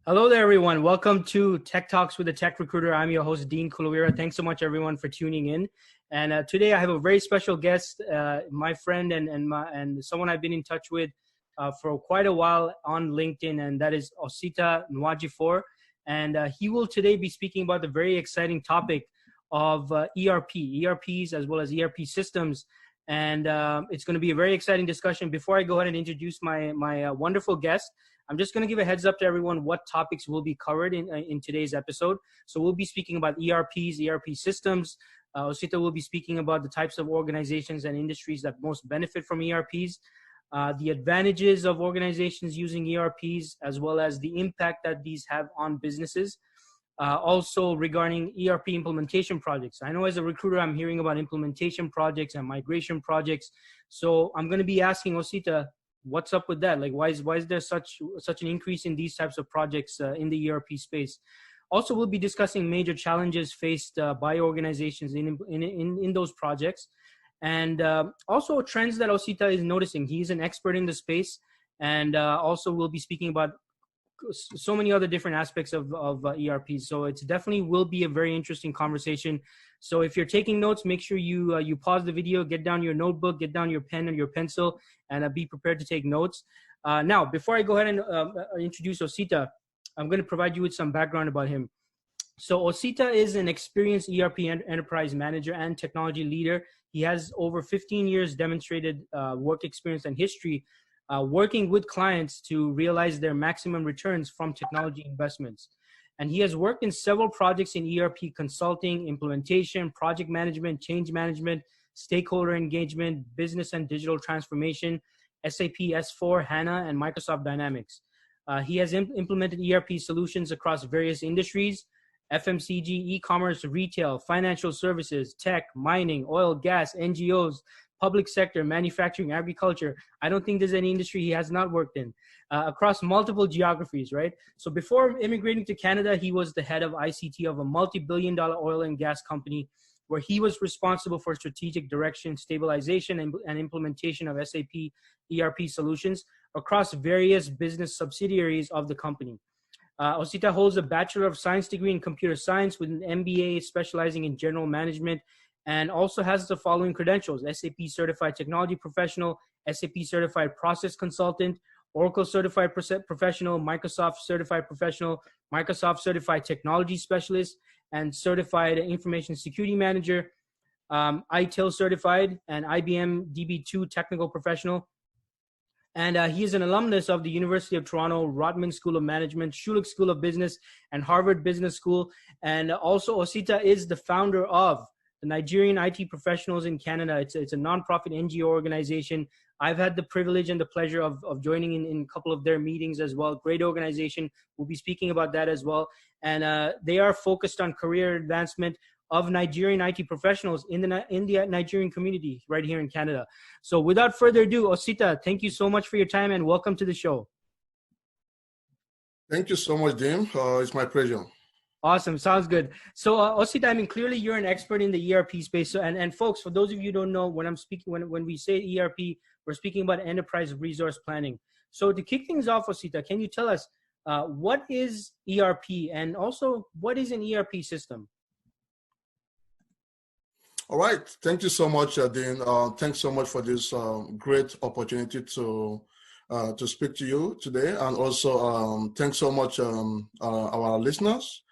Hello there, everyone. Welcome to Tech Talks with the Tech Recruiter. I'm your host, Dean Kulawira. Thanks so much, everyone, for tuning in. And today I have a very special guest, my friend and someone I've been in touch with for quite a while on LinkedIn, and that is Osita Nwajiufor. And he will today be speaking about the very exciting topic of ERPs, as well as ERP systems. And it's going to be a very exciting discussion. Before I go ahead and introduce my wonderful guest, I'm just going to give a heads up to everyone what topics will be covered in today's episode. So we'll be speaking about ERPs, ERP systems. Osita will be speaking about the types of organizations and industries that most benefit from ERPs, the advantages of organizations using ERPs, as well as the impact that these have on businesses. Also regarding ERP implementation projects. I know as a recruiter, I'm hearing about implementation projects and migration projects. So I'm going to be asking Osita, what's up with that? Like, why is there such an increase in these types of projects in the ERP space? Also, we'll be discussing major challenges faced by organizations in those projects, and also trends that Osita is noticing. He's an expert in the space, and also we'll be speaking about so many other different aspects of ERPs. So it's definitely will be a very interesting conversation. So if you're taking notes, make sure you pause the video, get down your notebook, get down your pen and your pencil, and be prepared to take notes. Now, before I go ahead and introduce Osita, I'm going to provide you with some background about him. So Osita is an experienced ERP enterprise manager and technology leader. He has over 15 years demonstrated work experience and history working with clients to realize their maximum returns from technology investments. And he has worked in several projects in ERP consulting, implementation, project management, change management, stakeholder engagement, business and digital transformation, SAP S4, HANA, and Microsoft Dynamics. He has implemented ERP solutions across various industries: FMCG, e-commerce, retail, financial services, tech, mining, oil, gas, NGOs, public sector, manufacturing, agriculture. I don't think there's any industry he has not worked in, across multiple geographies, right? So before immigrating to Canada, he was the head of ICT of a multi-billion-dollar oil and gas company, where he was responsible for strategic direction, stabilization, and implementation of SAP ERP solutions across various business subsidiaries of the company. Osita holds a Bachelor of Science degree in computer science with an MBA specializing in general management, and also has the following credentials: SAP Certified Technology Professional, SAP Certified Process Consultant, Oracle Certified Professional, Microsoft Certified Professional, Microsoft Certified Technology Specialist, and Certified Information Security Manager, ITIL Certified, and IBM DB2 Technical Professional. And he is an alumnus of the University of Toronto, Rotman School of Management, Schulich School of Business, and Harvard Business School. And also Osita is the founder of the Nigerian IT Professionals in Canada. It's a nonprofit NGO organization. I've had the privilege and the pleasure of joining in a couple of their meetings as well. Great organization. We'll be speaking about that as well. And they are focused on career advancement of Nigerian IT professionals in the Nigerian community right here in Canada. So without further ado, Osita, thank you so much for your time and welcome to the show. Thank you so much, Dean. It's my pleasure. Awesome. Sounds good. So Osita, I mean, clearly you're an expert in the ERP space. So, and folks, for those of you who don't know, when I'm speaking, when we say ERP, we're speaking about enterprise resource planning. So to kick things off, Osita, can you tell us what is ERP, and also what is an ERP system? All right. Thank you so much, Dean. Thanks so much for this great opportunity to speak to you today. And also thanks so much our listeners.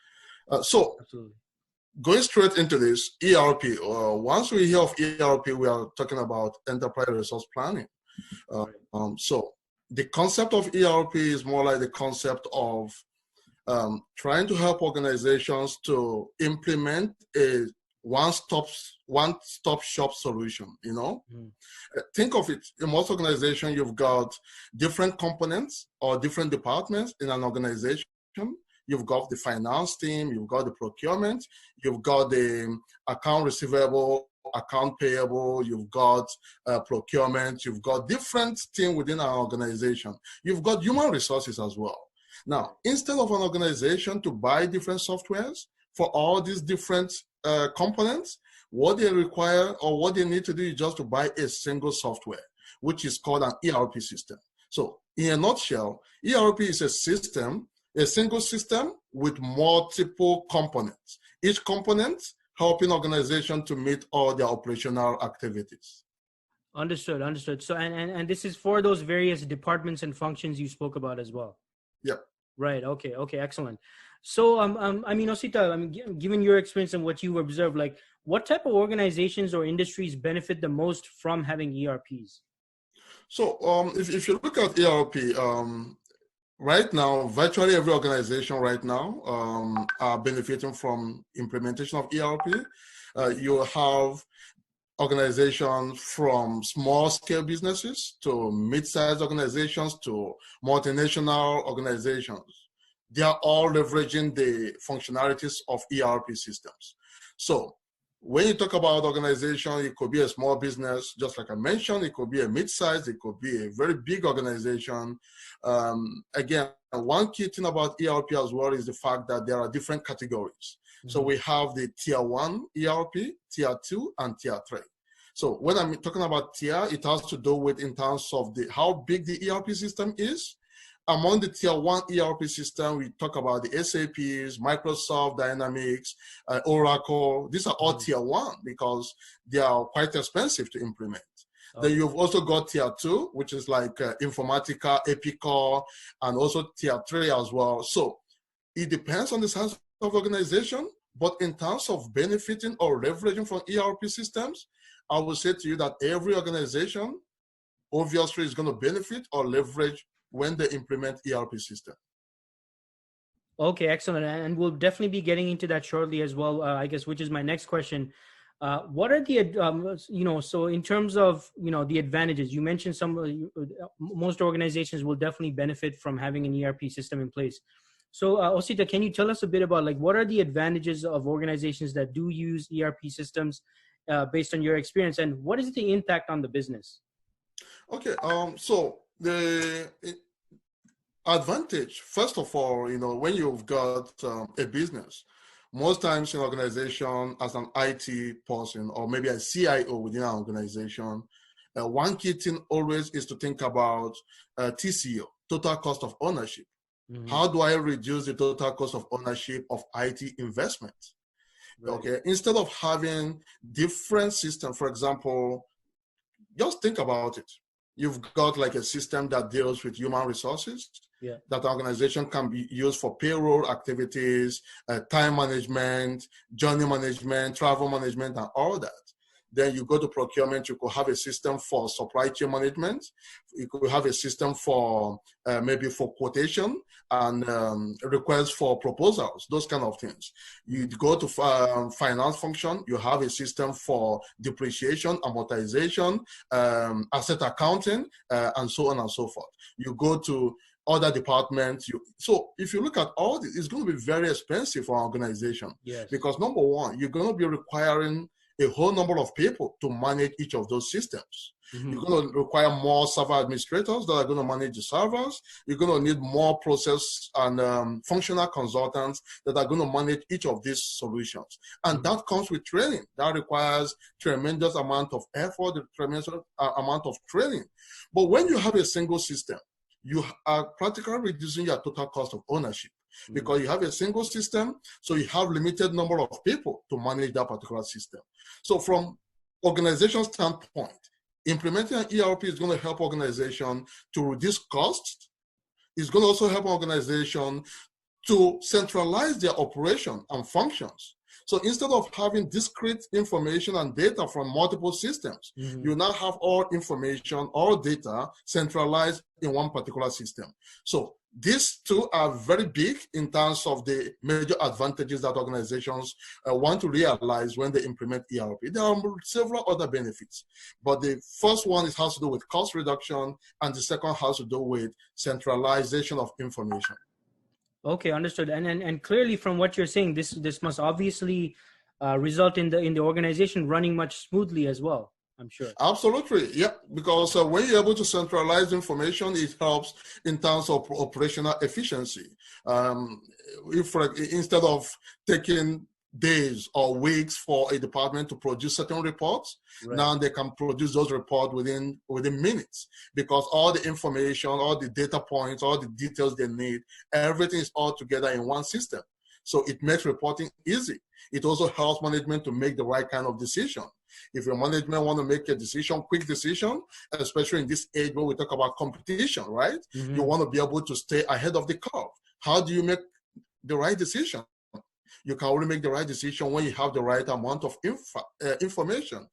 So absolutely. Going straight into this, ERP. Once we hear of ERP, we are talking about enterprise resource planning. So the concept of ERP is more like the concept of trying to help organizations to implement a one-stop shop solution. Think of it, in most organizations, you've got different components or different departments in an organization. You've got the finance team, you've got the procurement, you've got the account receivable, account payable, you've got procurement, you've got different teams within an organization. You've got human resources as well. Now, instead of an organization to buy different softwares for all these different components, what they require or what they need to do is just to buy a single software, which is called an ERP system. So in a nutshell, ERP is a system a single system with multiple components, each component helping organization to meet all their operational activities. Understood, understood. So, and this is for those various departments and functions you spoke about as well. Yep. Right. Okay. Okay. Excellent. So, I mean, Osita, given your experience and what you observed, like, what type of organizations or industries benefit the most from having ERPs? So, if you look at ERP, right now, virtually every organization right now are benefiting from implementation of ERP. You have organizations from small scale businesses to mid-sized organizations to multinational organizations. They are all leveraging the functionalities of ERP systems. So when you talk about organization, it could be a small business, just like I mentioned, it could be a mid-sized, it could be a very big organization. Again, one key thing about ERP as well is the fact that there are different categories. So we have the tier 1 ERP, tier 2, and tier 3. So when I'm talking about tier, it has to do with in terms of how big the ERP system is. Among the tier 1 ERP system, we talk about the SAPs, Microsoft Dynamics, Oracle. These are all tier 1 because they are quite expensive to implement. Okay. Then you've also got tier 2, which is like Informatica, EPICOR, and also tier 3 as well. So it depends on the size of organization, but in terms of benefiting or leveraging from ERP systems, I will say to you that every organization obviously is going to benefit or leverage when they implement ERP system. Okay, excellent. And we'll definitely be getting into that shortly as well, I guess, which is my next question. What are the, so in terms of, the advantages, you mentioned most organizations will definitely benefit from having an ERP system in place. So Osita, can you tell us a bit about what are the advantages of organizations that do use ERP systems based on your experience, and what is the impact on the business? Okay, so the advantage, first of all, when you've got a business, most times in an organization as an IT person or maybe a CIO within an organization, one key thing always is to think about TCO, total cost of ownership. Mm-hmm. How do I reduce the total cost of ownership of IT investment? Right. Okay, instead of having different systems, for example, just think about it. You've got like a system that deals with human resources. Yeah. That organization can be used for payroll activities, time management, journey management, travel management, and all that. Then you go to procurement, you could have a system for supply chain management. You could have a system for maybe for quotation and requests for proposals, those kind of things. You go to finance function, you have a system for depreciation, amortization, asset accounting, and so on and so forth. You go to other departments. So if you look at all this, it's going to be very expensive for an organization. Yes. Because number one, you're going to be requiring a whole number of people to manage each of those systems. Mm-hmm. You're going to require more server administrators that are going to manage the servers. You're going to need more process and functional consultants that are going to manage each of these solutions. And mm-hmm. that comes with training. That requires tremendous amount of effort, a tremendous amount of training. But when you have a single system, you are practically reducing your total cost of ownership. Because you have a single system, so you have limited number of people to manage that particular system. So from organization standpoint, implementing an ERP is going to help organization to reduce costs. It's going to also help organization to centralize their operation and functions. So instead of having discrete information and data from multiple systems, mm-hmm. you now have all information, all data centralized in one particular system. So these two are very big in terms of the major advantages that organizations want to realize when they implement ERP. There are several other benefits, but the first one has to do with cost reduction, and the second has to do with centralization of information. Okay, understood. And clearly, from what you're saying, this must obviously result in the organization running much smoothly as well, I'm sure. Absolutely, yeah. Because when you're able to centralize information, it helps in terms of operational efficiency. Instead of taking days or weeks for a department to produce certain reports. Right. Now they can produce those reports within minutes, because all the information, all the data points, all the details they need, everything is all together in one system. So it makes reporting easy. It also helps management to make the right kind of decision. If your management want to make a decision, quick decision, especially in this age where we talk about competition, right? Mm-hmm. You want to be able to stay ahead of the curve. How do you make the right decision? You can only make the right decision when you have the right amount of information,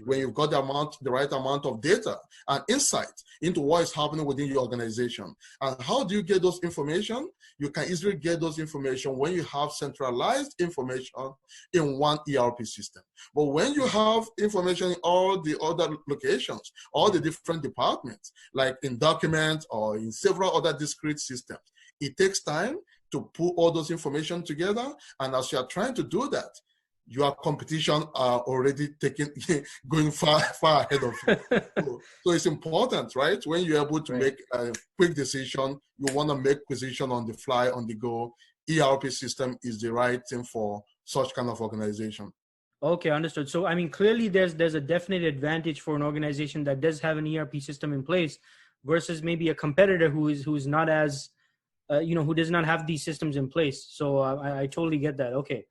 when you've got the right amount of data and insight into what is happening within your organization. And how do you get those information? You can easily get those information when you have centralized information in one ERP system. But when you have information in all the other locations, all the different departments, like in documents or in several other discrete systems, it takes time to put all those information together. And as you are trying to do that, your competition are already going far ahead of you. So it's important, right? When you're able to make a quick decision, you want to make decision on the fly, on the go. ERP system is the right thing for such kind of organization. Okay, understood. So, I mean, clearly there's a definite advantage for an organization that does have an ERP system in place versus maybe a competitor who's not as, who does not have these systems in place. So I totally get that. Okay.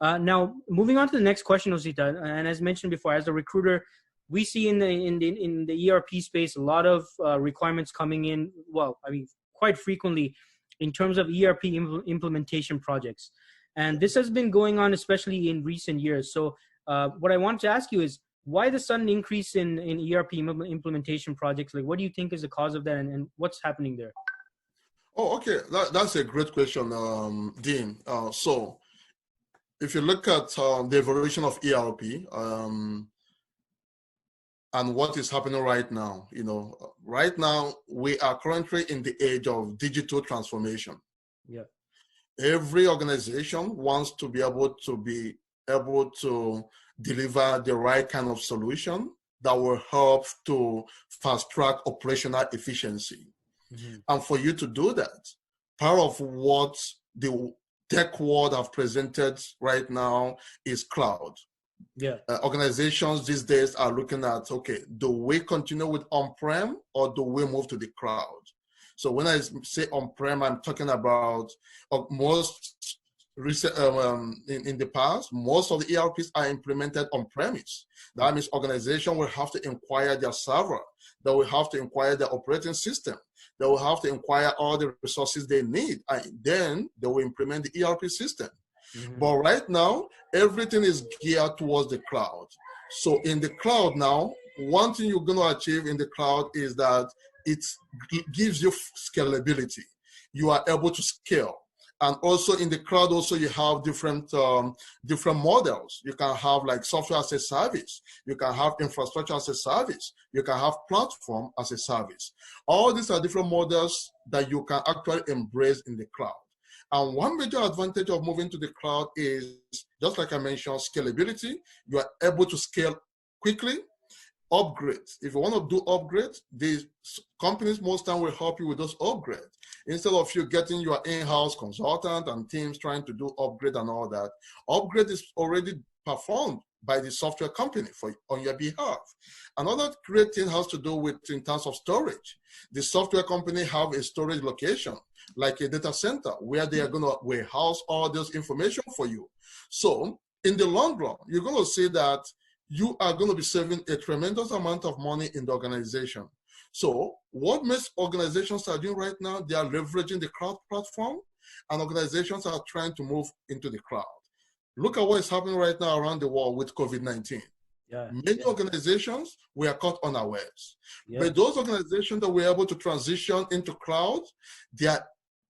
Now, moving on to the next question, Osita, and as mentioned before, as a recruiter, we see in the ERP space a lot of requirements coming in. Well, I mean, quite frequently in terms of ERP implementation projects, and this has been going on especially in recent years. So, what I want to ask you is, why the sudden increase in ERP implementation projects? Like, what do you think is the cause of that, and what's happening there? Oh, okay, that's a great question, Dean. So, if you look at the evolution of ERP and what is happening right now, right now we are currently in the age of digital transformation. Yeah. Every organization wants to be able to deliver the right kind of solution that will help to fast track operational efficiency. Mm-hmm. And for you to do that, part of what the tech world have presented right now is cloud. Yeah. Organizations these days are looking at, okay, do we continue with on-prem or do we move to the cloud? So when I say on-prem, I'm talking about most recent, in the past, most of the ERPs are implemented on-premise. That means organization will have to acquire their server. They will have to acquire their operating system. They will have to acquire all the resources they need, and then they will implement the ERP system. Mm-hmm. But right now, everything is geared towards the cloud. So in the cloud now, one thing you're going to achieve in the cloud is that it gives you scalability. You are able to scale. And also in the cloud, also you have different models. You can have like software as a service. You can have infrastructure as a service. You can have platform as a service. All these are different models that you can actually embrace in the cloud. And one major advantage of moving to the cloud is, just like I mentioned, scalability. You are able to scale quickly. Upgrades. If you want to do upgrades, these companies most time will help you with those upgrades. Instead of you getting your in-house consultant and teams trying to do upgrade and all that, upgrade is already performed by the software company on your behalf. Another great thing has to do with in terms of storage. The software company have a storage location, like a data center, where they are going to warehouse all this information for you. So in the long run, you're going to see that you are going to be saving a tremendous amount of money in the organization. So what most organizations are doing right now, they are leveraging the cloud platform, and organizations are trying to move into the cloud. Look at what is happening right now around the world with COVID-19. Yeah. Many organizations were caught unawares. Yeah. But those organizations that were able to transition into cloud,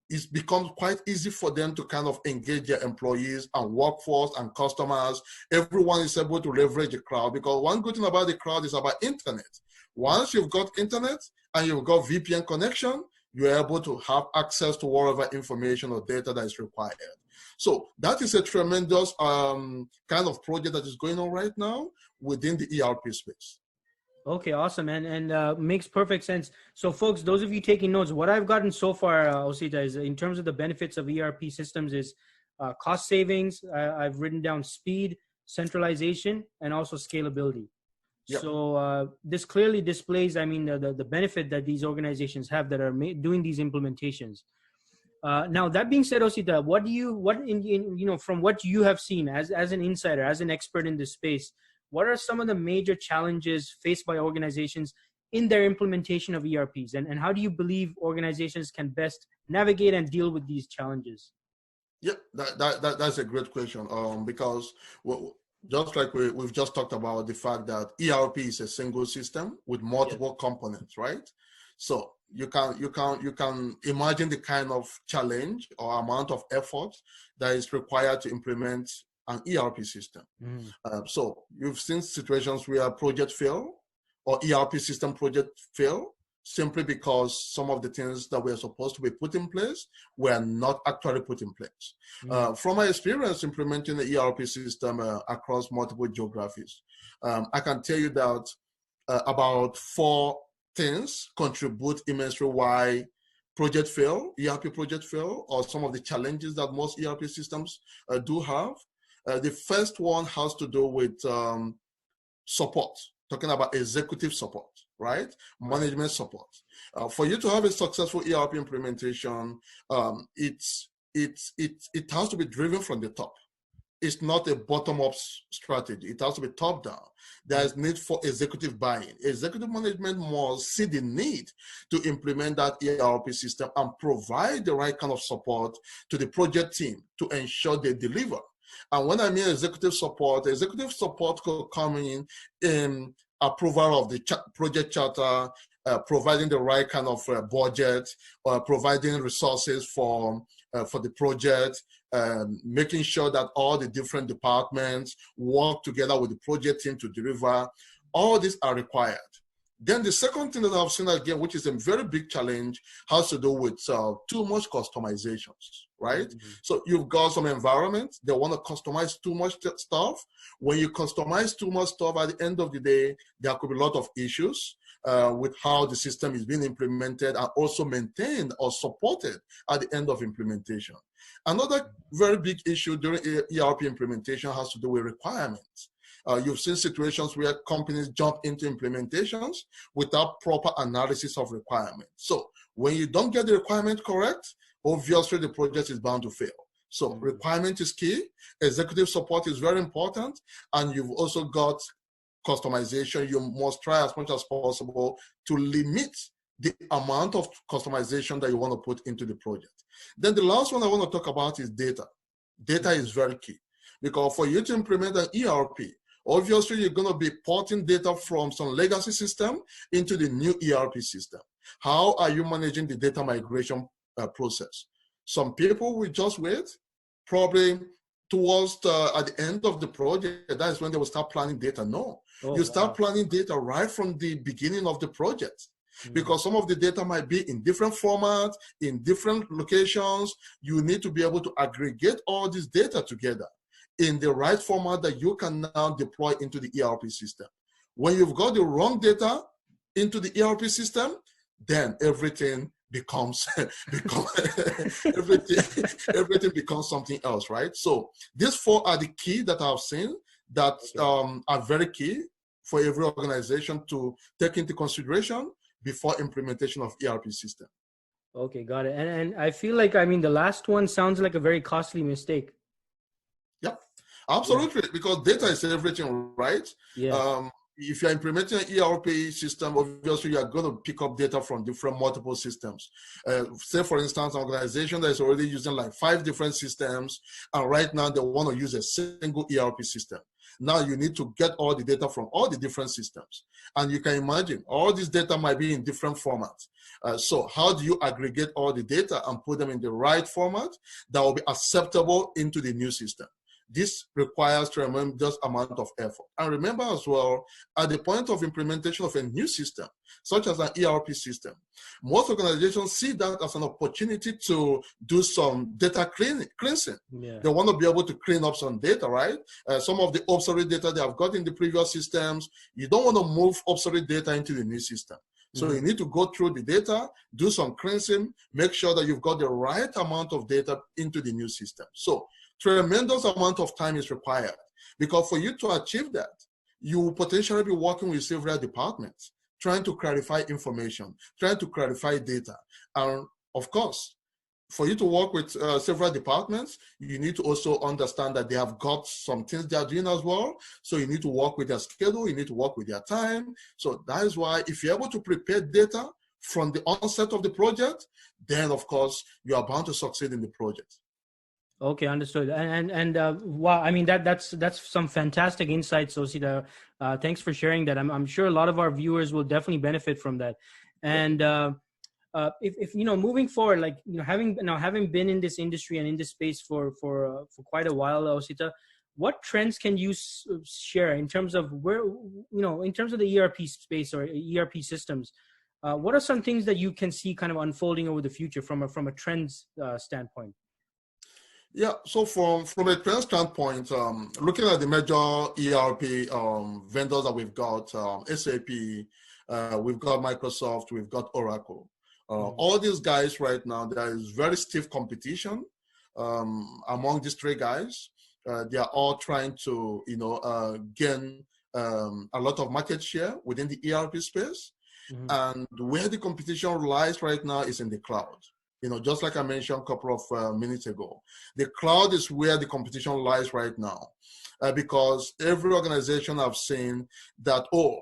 it's become quite easy for them to kind of engage their employees and workforce and customers. Everyone is able to leverage the cloud, because one good thing about the cloud is about internet. Once you've got internet and you've got VPN connection, you're able to have access to whatever information or data that is required. So that is a tremendous kind of project that is going on right now within the ERP space. Okay, awesome, and makes perfect sense. So, folks, those of you taking notes, what I've gotten so far, Osita, is in terms of the benefits of ERP systems is cost savings. I've written down speed, centralization, and also scalability. Yep. So this clearly displays, I mean, the benefit that these organizations have that are doing these implementations. Now, that being said, Osita, from what you have seen as an insider, as an expert in this space, what are some of the major challenges faced by organizations in their implementation of ERPs? And how do you believe organizations can best navigate and deal with these challenges? Yeah, that's a great question. Because just like we've just talked about the fact that ERP is a single system with multiple components, right? So you can imagine the kind of challenge or amount of effort that is required to implement an ERP system. So you've seen situations where project fail or ERP system project fail simply because some of the things that were supposed to be put in place were not actually put in place. From my experience implementing the ERP system across multiple geographies, I can tell you that about 4 things contribute immensely why project fail, ERP project fail, or some of the challenges that most ERP systems do have. The first one has to do with support, talking about executive support, right? Management support. For you to have a successful ERP implementation, it has to be driven from the top. It's not a bottom-up strategy. It has to be top-down. There is need for executive buy-in. Executive management must see the need to implement that ERP system and provide the right kind of support to the project team to ensure they deliver. And when I mean executive support could come in approval of the project charter, providing the right kind of budget, providing resources for the project, making sure that all the different departments work together with the project team to deliver. All these are required. Then the second thing that I've seen again, which is a very big challenge, has to do with too much customizations, right? So you've got some environments, they want to customize too much stuff. When you customize too much stuff, at the end of the day, there could be a lot of issues with how the system is being implemented and also maintained or supported at the end of implementation. Another very big issue during ERP implementation has to do with requirements. You've seen situations where companies jump into implementations without proper analysis of requirements. So when you don't get the requirement correct, obviously the project is bound to fail. So requirement is key, executive support is very important, and you've also got customization. You must try as much as possible to limit the amount of customization that you want to put into the project. Then the last one I want to talk about is data. Data is very key, because for you to implement an ERP, obviously you're going to be porting data from some legacy system into the new ERP system. How are you managing the data migration process? Some people will just wait, probably towards at the end of the project, that is when they will start planning data. No, you start planning data right from the beginning of the project. Because some of the data might be in different formats, in different locations. You need to be able to aggregate all this data together in the right format that you can now deploy into the ERP system. When you've got the wrong data into the ERP system, then everything becomes everything becomes something else, right? So these 4 are the key that I've seen that are very key for every organization to take into consideration before implementation of ERP system. Okay, got it. And I feel like, I mean, the last one sounds like a very costly mistake. Yep, absolutely, because data is everything, right? If you're implementing an ERP system, obviously you are going to pick up data from different multiple systems. Say, for instance, an organization that is already using like 5 different systems, and right now they want to use a single ERP system. Now you need to get all the data from all the different systems. And you can imagine all this data might be in different formats. So how do you aggregate all the data and put them in the right format that will be acceptable into the new system? This requires tremendous amount of effort. And remember as well, at the point of implementation of a new system, such as an ERP system, most organizations see that as an opportunity to do some data cleansing. They want to be able to clean up some data, right? Some of the obsolete data they have got in the previous systems, you don't want to move obsolete data into the new system. So you need to go through the data, do some cleansing, make sure that you've got the right amount of data into the new system. So tremendous amount of time is required, because for you to achieve that, you will potentially be working with several departments, trying to clarify information, trying to clarify data. And of course, for you to work with several departments, you need to also understand that they have got some things they are doing as well. So you need to work with their schedule, you need to work with their time. So that is why if you're able to prepare data from the onset of the project, then of course you are bound to succeed in the project. Okay, understood. And wow, I mean that's some fantastic insights, Osita. Thanks for sharing that. I'm sure a lot of our viewers will definitely benefit from that. And if you know, moving forward, like, you know, having been in this industry and in this space for quite a while, Osita, what trends can you share in terms of where, you know, in terms of the ERP space or ERP systems? What are some things that you can see kind of unfolding over the future from a trends standpoint? Yeah, so from a trend standpoint, looking at the major ERP vendors that we've got, SAP, we've got Microsoft, we've got Oracle. All these guys right now, there is very stiff competition among these three guys. They are all trying to, you know, gain a lot of market share within the ERP space. And where the competition lies right now is in the cloud. You know, just like I mentioned a couple of minutes ago, the cloud is where the competition lies right now, because every organization I've seen that, you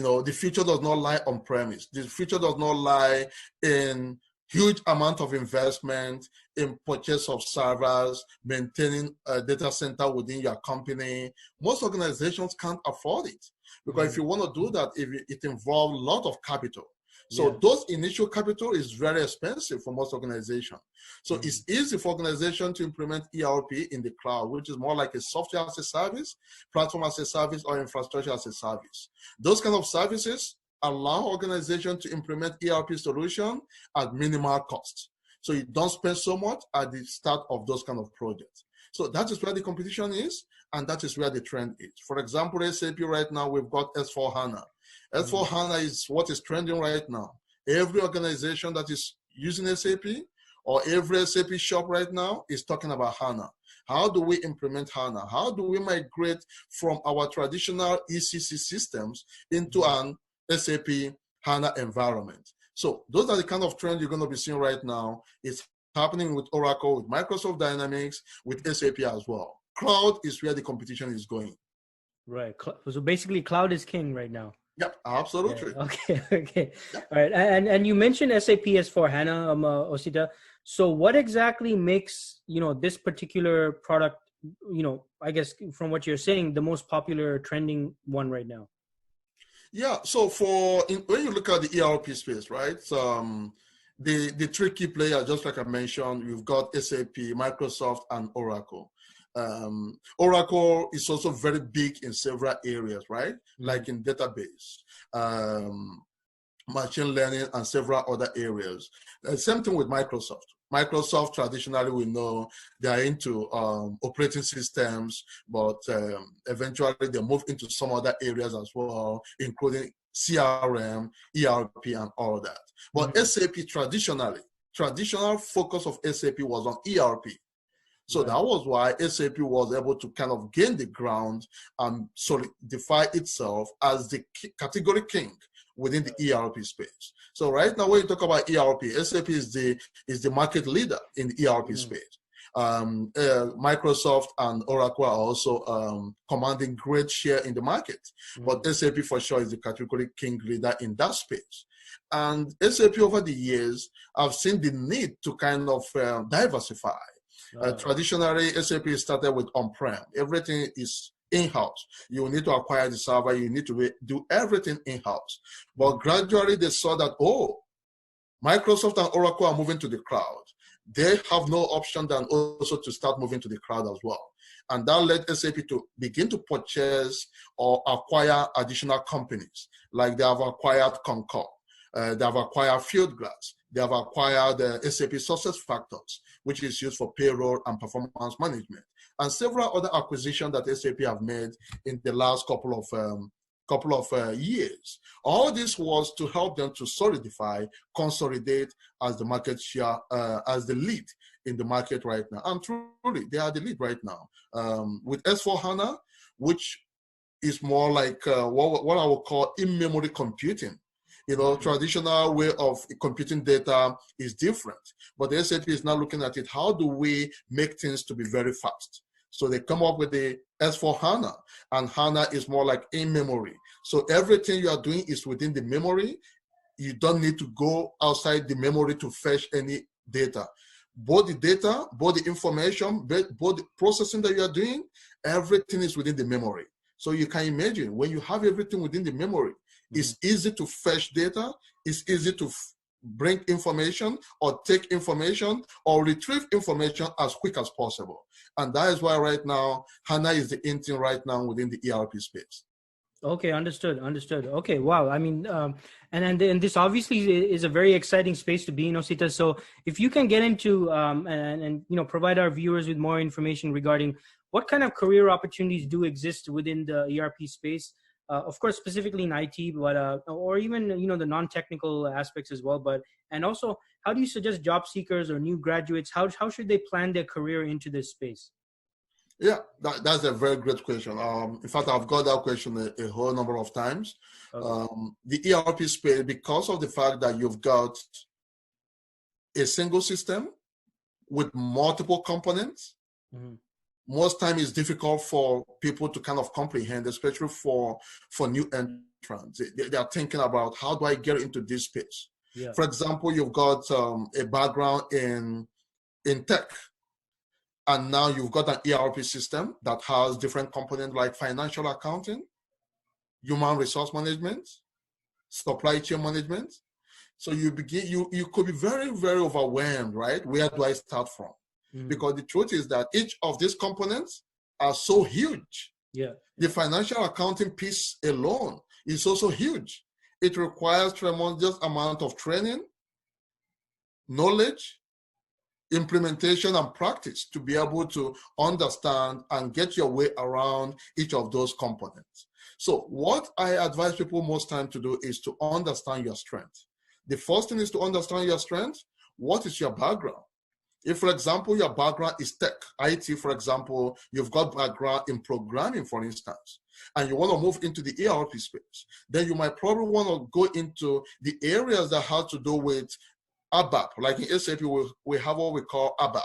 know, the future does not lie on premise. The future does not lie in huge amount of investment in purchase of servers, maintaining a data center within your company. Most organizations can't afford it, because if you want to do that, it involves a lot of capital. So those initial capital is very expensive for most organizations. So it's easy for organizations to implement ERP in the cloud, which is more like a software as a service, platform as a service, or infrastructure as a service. Those kind of services allow organizations to implement ERP solution at minimal cost. So you don't spend so much at the start of those kind of projects. So that is where the competition is, and that is where the trend is. For example, SAP right now, we've got S4HANA. S4HANA is what is trending right now. Every organization that is using SAP or every SAP shop right now is talking about HANA. How do we implement HANA? How do we migrate from our traditional ECC systems into an SAP HANA environment? So those are the kind of trends you're going to be seeing right now. It's happening with Oracle, with Microsoft Dynamics, with SAP as well. Cloud is where the competition is going. Right. So basically, cloud is king right now. Yep, absolutely. Yeah. Okay. Okay. Yep. All right. And you mentioned SAP S4HANA, Osita. So what exactly makes, you know, this particular product, you know, I guess from what you're saying, the most popular trending one right now? Yeah. So when you look at the ERP space, right? The three key players, just like I mentioned, you've got SAP, Microsoft, and Oracle. Oracle is also very big in several areas, right? Like in database, machine learning, and several other areas. Same thing with Microsoft. Microsoft, traditionally, we know they are into operating systems, but eventually they move into some other areas as well, including CRM, ERP, and all that. But SAP traditional focus of SAP was on ERP. So that was why SAP was able to kind of gain the ground and solidify itself as the category king within the ERP space. So right now, when you talk about ERP, SAP is the market leader in the ERP space. Microsoft and Oracle are also commanding great share in the market, but SAP for sure is the category king leader in that space. And SAP over the years, I've seen the need to kind of diversify. Traditionally, SAP started with on-prem. Everything is in-house. You need to acquire the server. You need to do everything in-house. But gradually, they saw that, Microsoft and Oracle are moving to the cloud. They have no option than also to start moving to the cloud as well. And that led SAP to begin to purchase or acquire additional companies. Like they have acquired Concur. They have acquired Fieldglass. They have acquired SAP SuccessFactors, which is used for payroll and performance management, and several other acquisitions that SAP have made in the last couple of years. All this was to help them to solidify, consolidate as the market share, as the lead in the market right now. And truly, they are the lead right now. With S4HANA, which is more like what I would call in-memory computing. Traditional way of computing data is different, but the SAP is now looking at it. How do we make things to be very fast? So they come up with the S4HANA, and HANA is more like in-memory. So everything you are doing is within the memory. You don't need to go outside the memory to fetch any data. Both the data, both the information, both the processing that you are doing, everything is within the memory. So you can imagine when you have everything within the memory, it's easy to fetch data, it's easy to bring information or take information or retrieve information as quick as possible. And that is why right now, HANA is the in thing right now within the ERP space. Okay, understood. Okay, wow. I mean, and this obviously is a very exciting space to be in, Osita. So if you can get into and provide our viewers with more information regarding what kind of career opportunities do exist within the ERP space, of course, specifically in IT, but or even the non-technical aspects as well. But and also, how do you suggest job seekers or new graduates how should they plan their career into this space? Yeah, that's a very great question. In fact, I've got that question a whole number of times. Okay. The ERP space, because of the fact that you've got a single system with multiple components, most time it's difficult for people to kind of comprehend, especially for new entrants. They are thinking about, how do I get into this space? Yeah. For example, you've got a background in tech. And now you've got an ERP system that has different components like financial accounting, human resource management, supply chain management. So you could be very, very overwhelmed, right? Where do I start from? Because the truth is that each of these components are so huge. Yeah. The financial accounting piece alone is also huge. It requires tremendous amount of training, knowledge, implementation, and practice to be able to understand and get your way around each of those components. So what I advise people most time to do is to understand your strength. The first thing is to understand your strength. What is your background? If, for example, your background is tech, IT, for example, you've got background in programming, for instance, and you want to move into the ERP space, then you might probably want to go into the areas that have to do with ABAP. Like in SAP, we have what we call ABAP,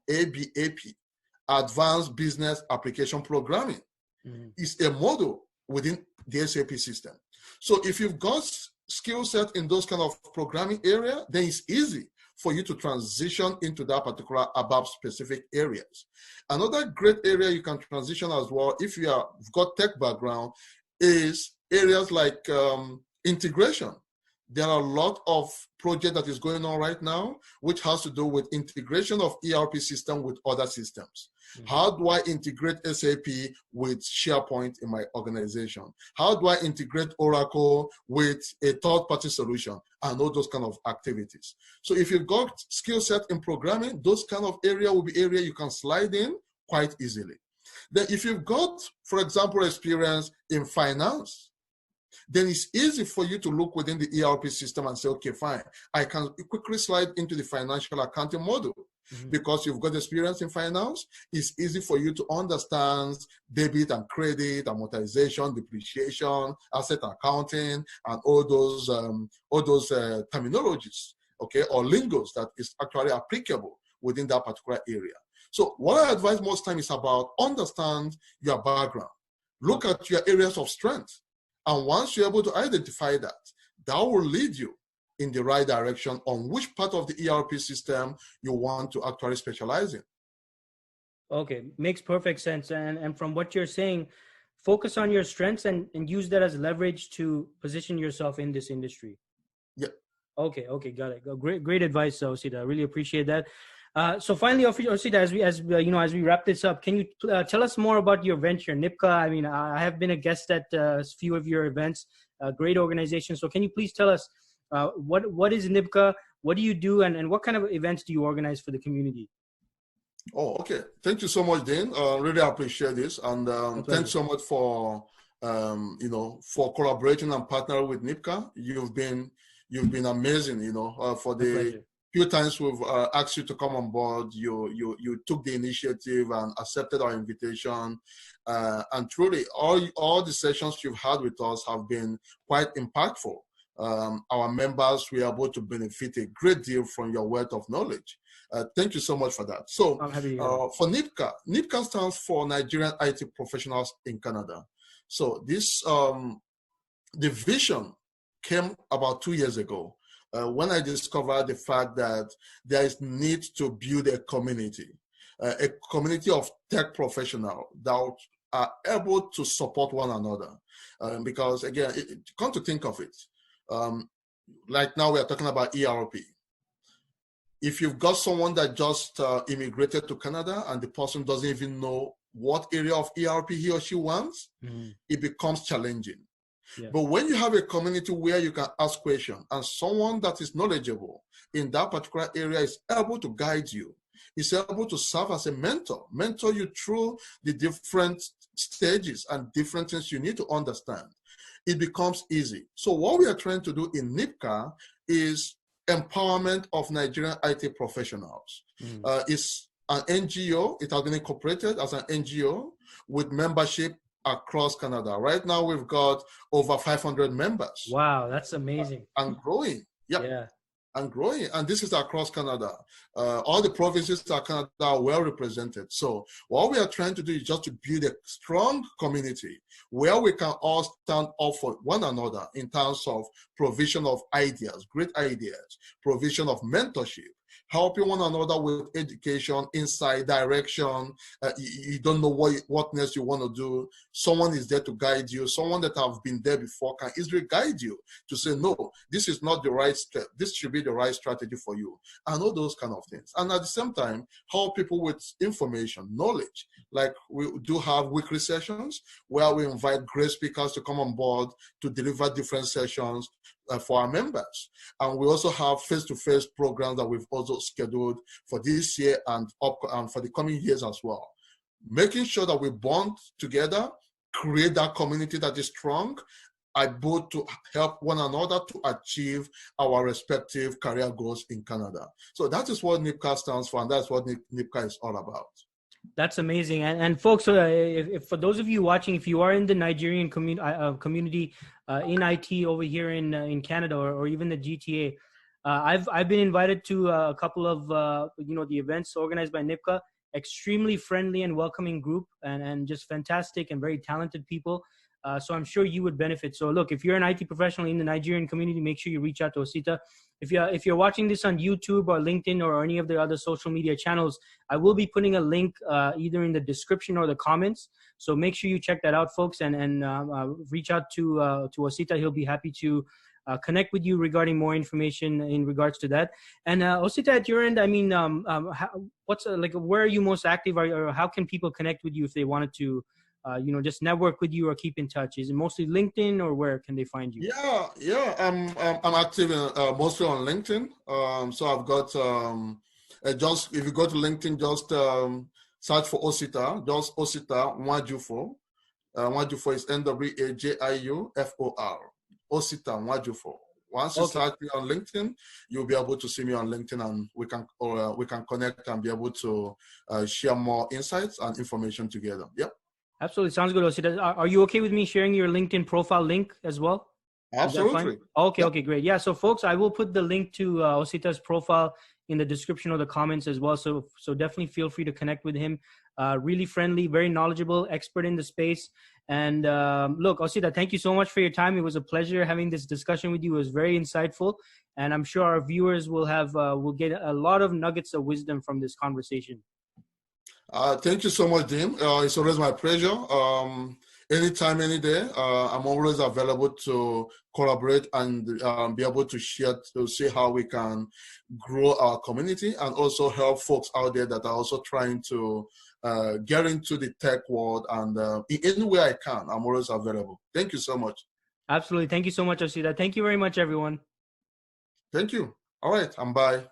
ABAP, Advanced Business Application Programming. It's a model within the SAP system. So if you've got skill set in those kind of programming area, then it's easy for you to transition into that particular ABAP specific areas. Another great area you can transition as well, if you've got tech background, is areas like integration. There are a lot of projects that is going on right now, which has to do with integration of ERP system with other systems. How do I integrate SAP with SharePoint in my organization? How do I integrate Oracle with a third-party solution? And all those kind of activities. So if you've got skill set in programming, those kind of area will be area you can slide in quite easily. Then if you've got, for example, experience in finance, then it's easy for you to look within the ERP system and say, okay, fine, I can quickly slide into the financial accounting model. Because you've got experience in finance, it's easy for you to understand debit and credit, amortization, depreciation, asset accounting, and all those terminologies, okay, or lingos that is actually applicable within that particular area. So what I advise most time is about understand your background, look at your areas of strength, and once you're able to identify that, that will lead you in the right direction on which part of the ERP system you want to actually specialize in. Okay, makes perfect sense. And from what you're saying, focus on your strengths and use that as leverage to position yourself in this industry. Yeah. Okay, got it. Great advice, Osita. I really appreciate that. So finally, Osita, as we wrap this up, can you tell us more about your venture, NIPCA? I mean, I have been a guest at a few of your events, great organization. So can you please tell us what is NIPCA? What do you do, and what kind of events do you organize for the community? Oh, okay. Thank you so much, Dean. Really appreciate this, and thanks so much for for collaborating and partnering with NIPCA. You've been amazing, for the few times we've asked you to come on board. You took the initiative and accepted our invitation. And truly, all the sessions you've had with us have been quite impactful. Our members were able to benefit a great deal from your wealth of knowledge. Thank you so much for that. So for NIPCA, NIPCA stands for Nigerian IT Professionals in Canada. So this, the vision came about 2 years ago when I discovered the fact that there is need to build a community of tech professionals that are able to support one another. Because again, come to think of it, like now we are talking about ERP. If you've got someone that just immigrated to Canada and the person doesn't even know what area of ERP he or she wants, it becomes challenging. Yeah. But when you have a community where you can ask questions and someone that is knowledgeable in that particular area is able to guide you, is able to serve as a mentor you through the different stages and different things you need to understand, it becomes easy. So what we are trying to do in NIPCA is empowerment of Nigerian IT professionals. It's an NGO. It has been incorporated as an NGO with membership across Canada. Right now, we've got over 500 members. Wow, that's amazing. And growing. Yeah. And growing. And this is across Canada. All the provinces of Canada are well represented. So what we are trying to do is just to build a strong community where we can all stand up for one another in terms of provision of ideas, great ideas, provision of mentorship, helping one another with education, insight, direction. You don't know what next you want to do. Someone is there to guide you. Someone that have been there before can easily guide you to say, no, this is not the right step. This should be the right strategy for you. And all those kind of things. And at the same time, help people with information, knowledge. Like we do have weekly sessions where we invite great speakers to come on board to deliver different sessions for our members. And we also have face-to-face programs that we've also scheduled for this year and for the coming years as well. Making sure that we bond together, create that community that is strong, both to help one another to achieve our respective career goals in Canada. So that is what NIPCA stands for, and that's what NIPCA is all about. That's amazing. And folks, if for those of you watching, if you are in the Nigerian community in IT over here in Canada or even the GTA, I've been invited to a couple of the events organized by NIPCA. Extremely friendly and welcoming group, and just fantastic and very talented people. So I'm sure you would benefit. So look, if you're an IT professional in the Nigerian community, make sure you reach out to Osita. If you're watching this on YouTube or LinkedIn or any of the other social media channels, I will be putting a link either in the description or the comments. So make sure you check that out, folks, and reach out to Osita. He'll be happy to connect with you regarding more information in regards to that. And Osita, at your end, I mean, where are you most active, or how can people connect with you if they wanted to? Just network with you or keep in touch? Is it mostly LinkedIn, or where can they find you? Yeah. I'm active mostly on LinkedIn. So I've got just if you go to LinkedIn, just search for Osita. Just Osita Nwajiufor. Nwajiufor is Nwajiufor. Osita Nwajiufor. Once you start me on LinkedIn, you'll be able to see me on LinkedIn, and we can connect and be able to share more insights and information together. Yep. Absolutely. Sounds good, Osita. Are you okay with me sharing your LinkedIn profile link as well? Absolutely. Okay, yep. Okay, great. Yeah, so folks, I will put the link to Osita's profile in the description or the comments as well. So definitely feel free to connect with him. Really friendly, very knowledgeable, expert in the space. And look, Osita, thank you so much for your time. It was a pleasure having this discussion with you. It was very insightful. And I'm sure our viewers will get a lot of nuggets of wisdom from this conversation. Thank you so much, Dean. It's always my pleasure. Anytime, any day, I'm always available to collaborate and be able to share, to see how we can grow our community and also help folks out there that are also trying to get into the tech world. And in any way I can, I'm always available. Thank you so much. Absolutely. Thank you so much, Osita. Thank you very much, everyone. Thank you. All right. And bye.